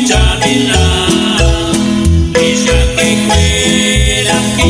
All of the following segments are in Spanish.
Jamila, ella que fuera que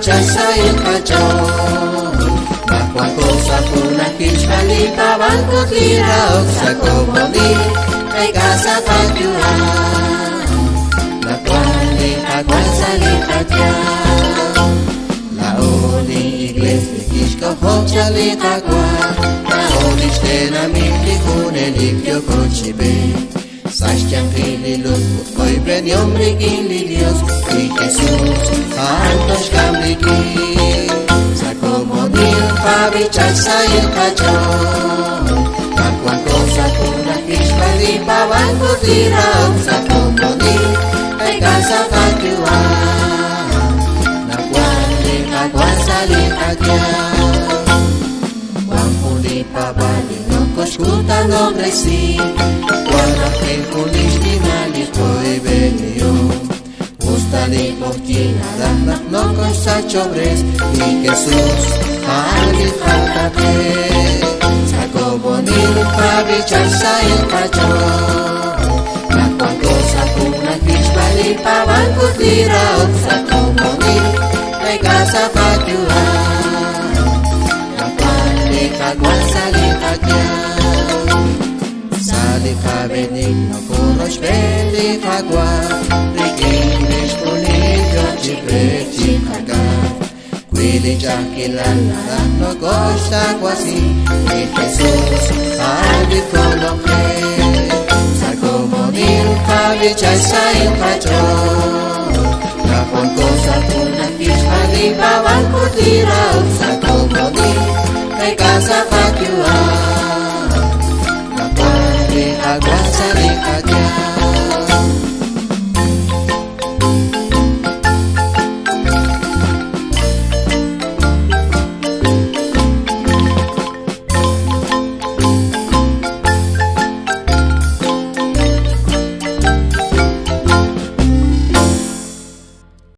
Rechaza el cachón, bajo cosa puna kishmali pabanco tira oxaco modir, hay casa patua, la cual agua sale patia, la oni iglesia kishko hocha le agua, la oni stena mi fijune limpio cochibe. Sashtian fililut, hoy premio brigili Dios, y Jesús, altos cambriqui, sacó morir, pavichaza y el cachón, cual cosa puna kishmali pavan curtira, sacó morir, hay casa patua, la cual le agua sale patia, Juan Juli pavali, no coscuta no bresi, Kulištinali koji venio Ustali portina da no cosa chobres Y Jesús alguien faltate Sacó bonil pavichaza el cachón La cual cosa puna kishmali pavan curtira Sacó bonil de casa patua La cual de caguan sali patia Benigno kurosh veli agua Rikinesh polillo chiprechi cagar Quili jaquilana no gosta quasi Y Jesús albi coloque Sacó morir pavichaza el cachón La cual cosa puna kishmali pavan curtira Sacó morir de casa patua